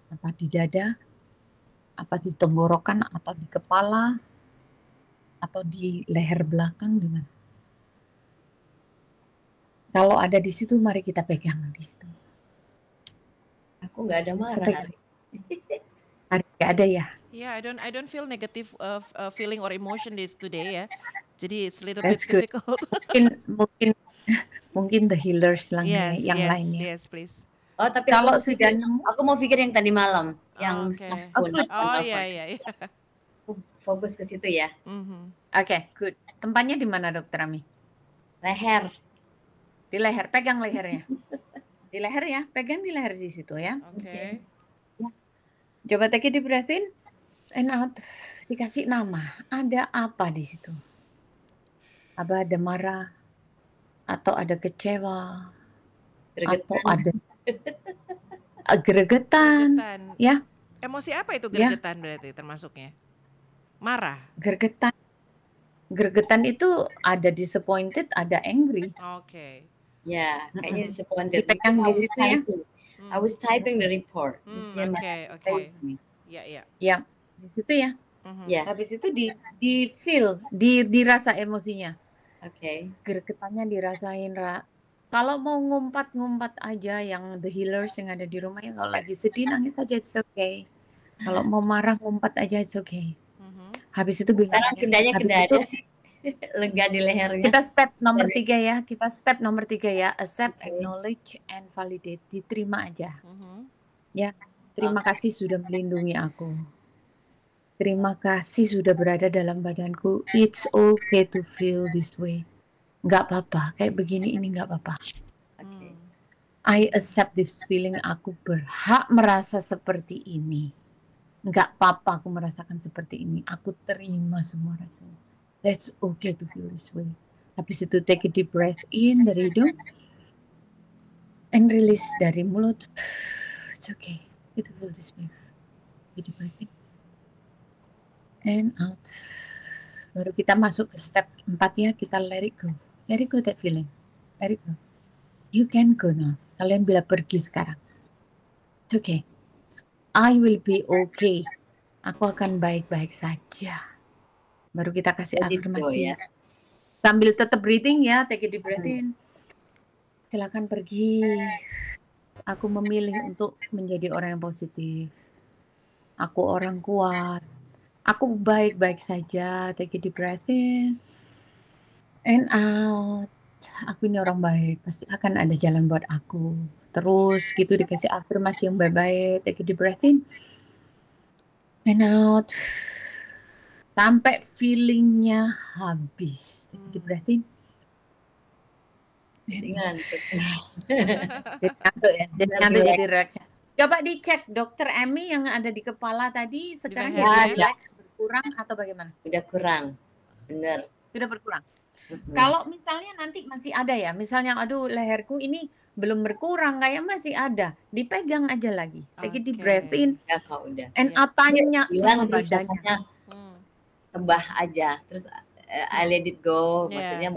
Apa di dada? Apa di tenggorokan atau di kepala? Atau di leher belakang, di mana? Kalau ada di situ, mari kita pegang di situ. Aku nggak ada marah. Hari nggak ada ya? Yeah, I don't feel negative feeling or emotion today ya. Jadi it's a little That's bit good. difficult. mungkin the healers yang lainnya. Yes, please. Oh, tapi kalau aku sudah nemu, aku mau pikir yang tadi malam, yang staff pun. Oh iya. Fokus ke situ ya. Oke, good. Tempatnya di mana, Dokter Ami? Leher. Di leher, pegang lehernya. Di leher ya, pegang di leher di situ ya. Oke. Ya. Coba take it breath in and out. Dikasih nama. Ada apa di situ? Apa ada marah? Atau ada kecewa? Gregetan. Atau ada gregetan. Ya. Emosi apa itu gregetan berarti termasuknya? Marah. Gregetan itu ada disappointed, ada angry. Oke. Ya, kayaknya disappointed. Dipegang di situ ya. I was typing the report. Oke. Ya. Di situ ya. Ya. Habis itu di feel, dirasa emosinya. Oke. Gregetannya dirasain, Ra. Kalau mau ngumpat-ngumpat aja yang the healers yang ada di rumah, ya kalau lagi sedih nangis aja it's okay. Kalau mau marah ngumpat aja it's okay. Habis itu sekarang pindahnya ke dada sih. Lega di lehernya. Kita step nomor 3 ya. Accept, acknowledge, and validate. Diterima aja. Ya, terima kasih sudah melindungi aku. Terima kasih sudah berada dalam badanku. It's okay to feel this way. Nggak apa-apa, kayak begini ini nggak apa-apa. Okay. I accept this feeling, aku berhak merasa seperti ini. Nggak apa-apa aku merasakan seperti ini, aku terima semua rasanya. That's okay to feel this way. Habis itu take a deep breath in dari hidung, and release dari mulut. It's okay to feel this way. Deep breath in. And out. Baru kita masuk ke step 4 ya, kita let it go. Let it go that feeling. Let it go. You can go now. Kalian bila pergi sekarang. It's okay. I will be okay. Aku akan baik-baik saja. Baru kita kasih afirmasi. Ya. Sambil tetap breathing ya, take a deep breath in. Silakan pergi. Aku memilih untuk menjadi orang yang positif. Aku orang kuat. Aku baik-baik saja. Take a deep breath in. And out. Aku ini orang baik. Pasti akan ada jalan buat aku. Terus gitu dikasih afirmasi yang baik-baik. Take a deep breath in. And out. Sampai feelingnya habis. Take a deep breath in. Jadi ngantuk. Jadi ngantuk jadi relax. Coba dicek Dokter Amy yang ada di kepala tadi sekarang relax berkurang atau bagaimana? Udah kurang, bener. Sudah berkurang. Kalau misalnya nanti masih ada ya, misalnya aduh leherku ini belum berkurang, kayak masih ada, dipegang aja lagi. Take a deep breath in. Ya kalau udah. And apanya sama badannya. Sembah aja, terus I let it go. Maksudnya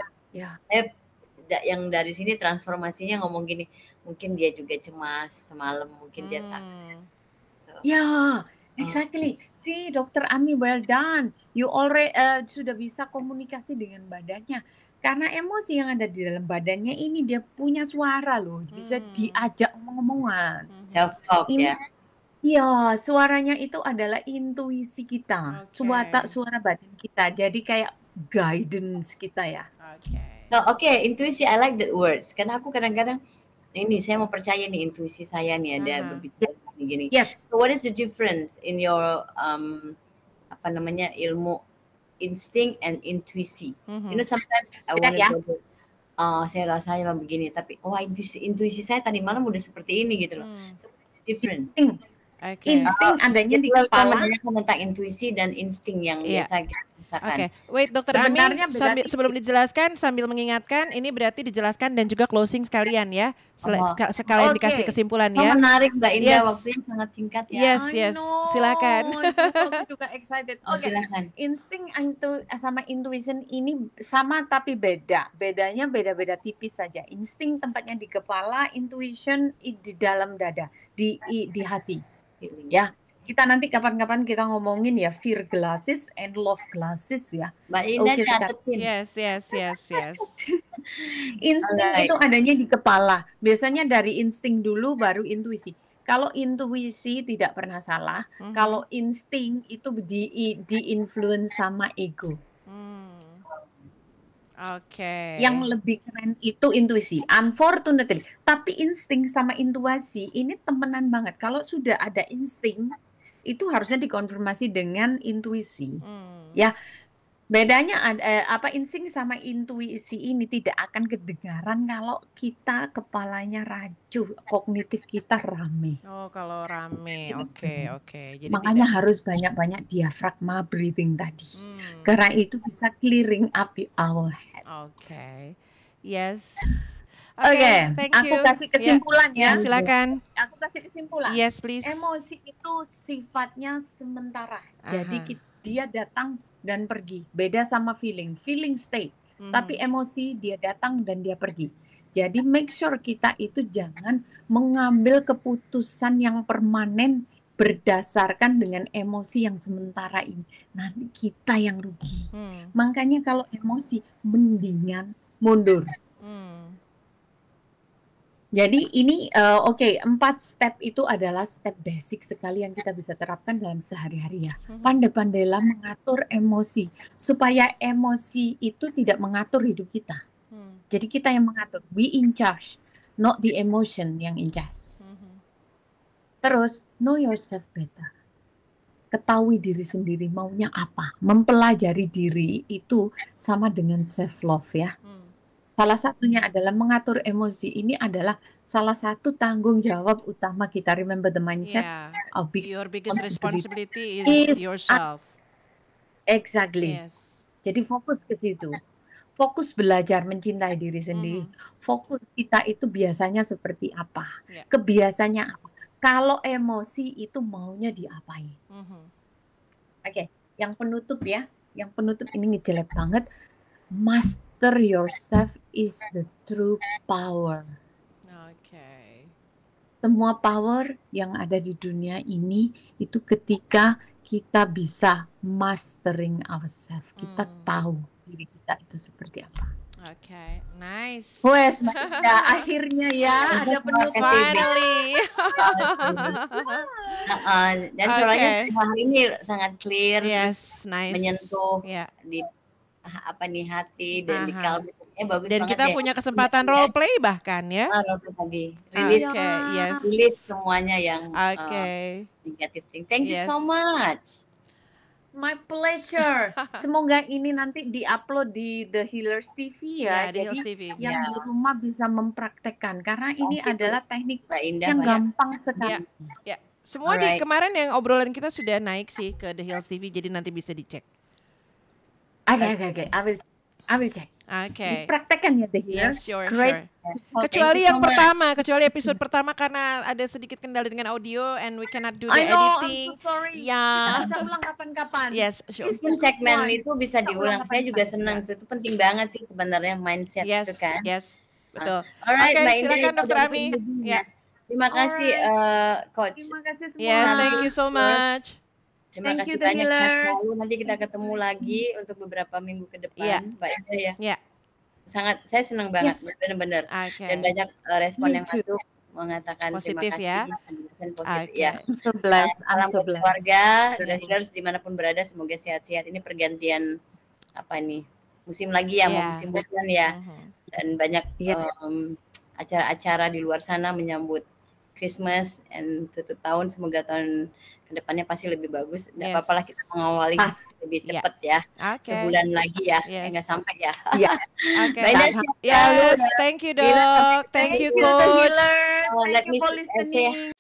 yang dari sini transformasinya ngomong gini, mungkin dia juga cemas semalam, mungkin dia takut. So. Ya, exactly. Si Dokter Ami, well done. You already sudah bisa komunikasi dengan badannya. Karena emosi yang ada di dalam badannya ini dia punya suara loh, bisa diajak omong-omongan. Self-talk ya. Iya, suaranya itu adalah intuisi kita, suara badan kita. Jadi kayak guidance kita ya. Intuisi, I like that words. Karena aku kadang-kadang ini saya mau percaya nih intuisi saya nih ada berbicara gini. Yes. So what is the difference in your ilmu insting and intuisi? You know sometimes I want to saya rasanya begini, tapi intuisi saya tadi malam udah seperti ini gitu loh. So what is the difference? Insting adanya di kepala. Tentang intuisi dan insting yang biasa kita Oke, wait Dokter Gemi, sebelum dijelaskan sambil mengingatkan, ini berarti dijelaskan dan juga closing sekalian ya, sekalian dikasih kesimpulan ya. Menarik Mbak Indah, waktunya sangat singkat ya. Yes, silakan. Aku juga excited. Silakan. Insting sama intuition ini sama tapi beda. Bedanya beda-beda tipis saja. Insting tempatnya di kepala, intuition di dalam dada, di hati. Ya. Kita nanti kapan-kapan kita ngomongin ya fear glasses and love glasses ya. Mbak Indah catetin. Yes. Insting itu adanya di kepala. Biasanya dari insting dulu baru intuisi. Kalau intuisi tidak pernah salah, kalau insting itu di-influence sama ego. Oke. Yang lebih keren itu intuisi, unfortunately. Tapi insting sama intuisi ini temenan banget. Kalau sudah ada insting, itu harusnya dikonfirmasi dengan intuisi. Ya, bedanya insting sama intuisi ini tidak akan kedengaran kalau kita kepalanya racuh, kognitif kita rame. Oh, kalau rame, oke. Jadi makanya harus banyak-banyak diafragma breathing tadi. Karena itu bisa clearing up our head. Oke. Yes. Oke, thank aku you. kasih kesimpulan ya. Silakan. Aku kasih kesimpulan. Yes, please. Emosi itu sifatnya sementara. Jadi dia datang dan pergi. Beda sama feeling. Feeling stay. Tapi emosi dia datang dan dia pergi. Jadi make sure kita itu jangan mengambil keputusan yang permanen berdasarkan dengan emosi yang sementara ini. Nanti kita yang rugi. Makanya kalau emosi mendingan mundur. Jadi ini 4 step itu adalah step basic sekali yang kita bisa terapkan dalam sehari-hari ya. Pandai-pandailah mengatur emosi supaya emosi itu tidak mengatur hidup kita. Jadi kita yang mengatur. We in charge, not the emotion yang in charge. Terus know yourself better. Ketahui diri sendiri maunya apa. Mempelajari diri itu sama dengan self love ya. Salah satunya adalah mengatur emosi. Ini adalah salah satu tanggung jawab utama kita. Remember the mindset? Your biggest responsibility is yourself. Exactly. Yes. Jadi fokus ke situ. Fokus belajar mencintai diri sendiri. Fokus kita itu biasanya seperti apa? Kebiasaannya apa? Kalau emosi itu maunya diapain? Oke, yang penutup ya. Yang penutup ini ngejelek banget. Master yourself is the true power. Semua power yang ada di dunia ini itu ketika kita bisa mastering ourselves. Kita tahu diri kita itu seperti apa. Nice. Wes, akhirnya ya ada penutup. Finally. Dan suaranya hari ini sangat clear, menyentuh di hati dan di kalbu. Bagus dan banget kita punya kesempatan role play bahkan ya. Role play tadi. Rilis semuanya yang negative thing. Thank you so much. My pleasure. Semoga ini nanti di-upload di The Healers TV ya. Jadi yang di rumah bisa mempraktekkan karena ini adalah teknik yang gampang sekali. Semua kemarin yang obrolan kita sudah naik sih ke The Healers TV, jadi nanti bisa dicek. Oke. I will check. Dipraktekkan ya The Healers. Yes, sure. Kecuali yang pertama, kecuali episode pertama karena ada sedikit kendala dengan audio and we cannot do the editing. I'm so sorry. Kita bisa ulang kapan-kapan. Yes, sure. Segmen itu bisa diulang. Saya juga senang itu penting banget sih sebenarnya mindset itu kan. Yes, betul. Alright, silakan Dr. Ami. Terima kasih Coach. Terima kasih semua. Yes, thank you so much. Terima kasih banyak. Nanti kita ketemu lagi untuk beberapa minggu ke depan, Mbak Indah ya. Sangat, saya senang banget, benar-benar. Dan banyak respon yang masuk mengatakan positif, terima kasih, positif ya. I'm so blessed. Keluarga, The Healers dimanapun berada, semoga sehat-sehat. Ini pergantian musim lagi ya, mau musim hujan ya. Dan banyak acara-acara di luar sana menyambut Christmas and tutup tahun, semoga tahun kedepannya pasti lebih bagus. Tidak apa-apa lah kita mengawali lebih cepat ya. Sebulan lagi ya, nggak sampai ya. Yes, thank you Dok, thank you Coach. Thank you for listening.